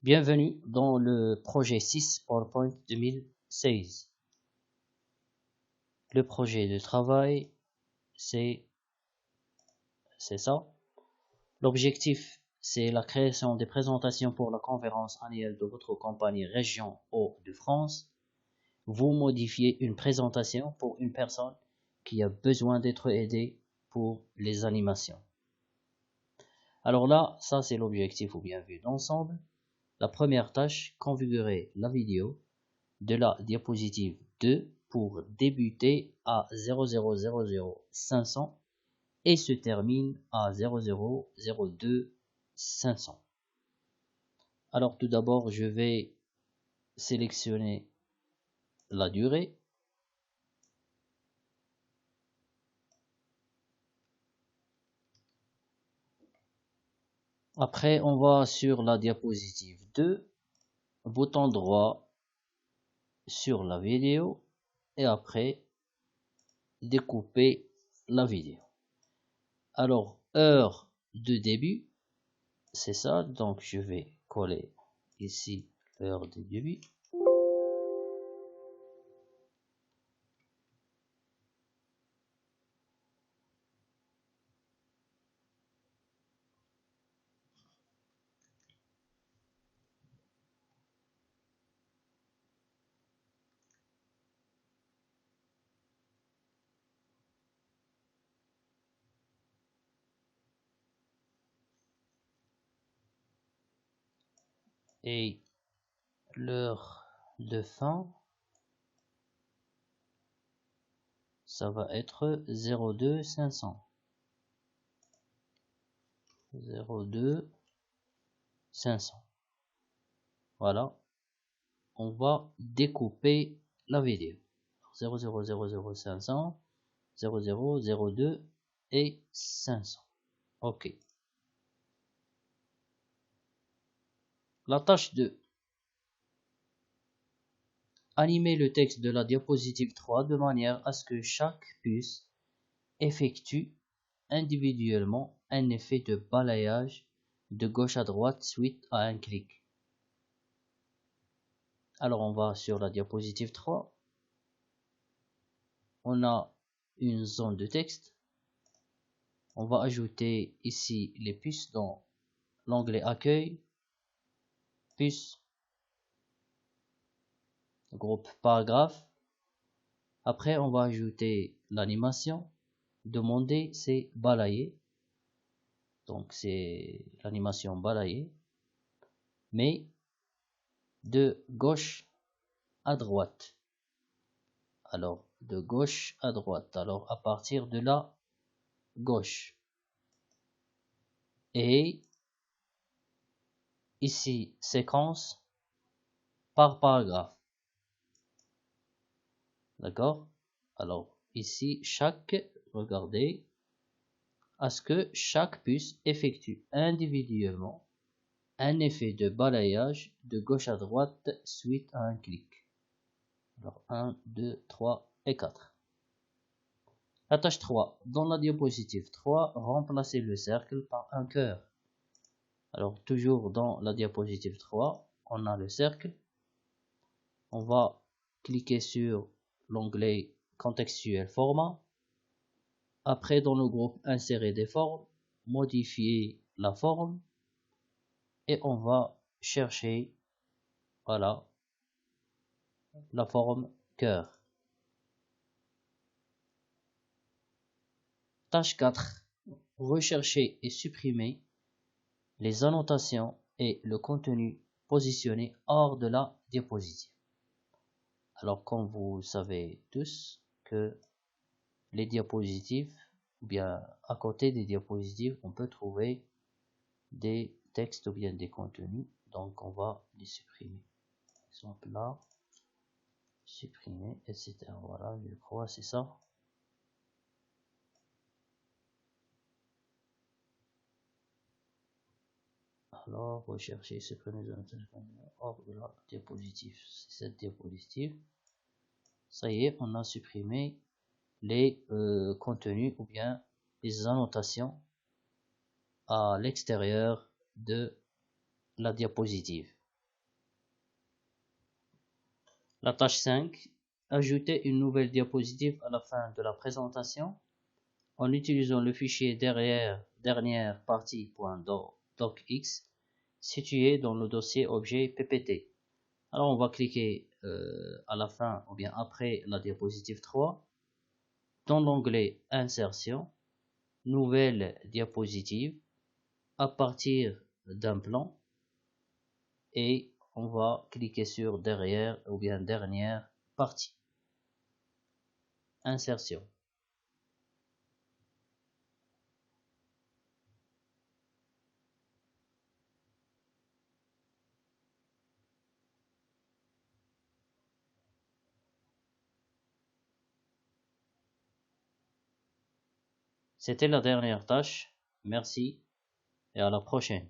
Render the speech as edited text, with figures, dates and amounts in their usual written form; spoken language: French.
Bienvenue dans le projet 6 PowerPoint 2016. Le projet de travail, c'est ça. L'objectif, c'est la création des présentations pour la conférence annuelle de votre compagnie Région Hauts-de-France. Vous modifiez une présentation pour une personne qui a besoin d'être aidée pour les animations. Alors là, ça c'est l'objectif ou bien vu d'ensemble. La première tâche, configurer la vidéo de la diapositive 2 pour débuter à 0000500 et se termine à 0002500. Alors tout d'abord, je vais sélectionner la durée. Après, on va sur la diapositive 2, bouton droit sur la vidéo et après découper la vidéo. Alors, heure de début, c'est ça, donc je vais coller ici l'heure de début. Et l'heure de fin, ça va être 02500. 02500. Voilà. On va découper la vidéo. 0000500, 0002 et 500. OK. La tâche 2. Animer le texte de la diapositive 3 de manière à ce que chaque puce effectue individuellement un effet de balayage de gauche à droite suite à un clic. Alors on va sur la diapositive 3. On a une zone de texte. On va ajouter ici les puces dans l'onglet accueil, puces, groupe paragraphe. Après on va ajouter l'animation. Demander, c'est balayer. Donc c'est l'animation balayer. Mais de gauche à droite. Alors de gauche à droite. Alors à partir de la gauche. Et ici séquence par paragraphe. D'accord? Alors ici regardez, à ce que chaque puce effectue individuellement un effet de balayage de gauche à droite suite à un clic. Alors 1, 2, 3 et 4. La tâche 3. Dans la diapositive 3, remplacez le cercle par un cœur. Alors toujours dans la diapositive 3, on a le cercle. On va cliquer sur l'onglet contextuel format. Après, dans le groupe insérer des formes, modifier la forme et on va chercher, voilà, la forme cœur. Tâche 4. Rechercher et supprimer les annotations et le contenu positionné hors de la diapositive. Alors, comme vous savez tous que les diapositives, ou bien à côté des diapositives, on peut trouver des textes ou bien des contenus. Donc, on va les supprimer. Par exemple là, supprimer, etc. Voilà, je crois, c'est ça. Alors, rechercher, supprimer les annotations hors de la diapositive. C'est cette diapositive. Ça y est, on a supprimé les contenus ou bien les annotations à l'extérieur de la diapositive. La tâche 5, ajouter une nouvelle diapositive à la fin de la présentation en utilisant le fichier dernière partie.docx situé dans le dossier objet PPT. Alors on va cliquer à la fin ou bien après la diapositive 3 dans l'onglet Insertion, Nouvelle diapositive à partir d'un plan et on va cliquer sur derrière ou bien dernière partie. Insertion. C'était la dernière tâche. Merci et à la prochaine.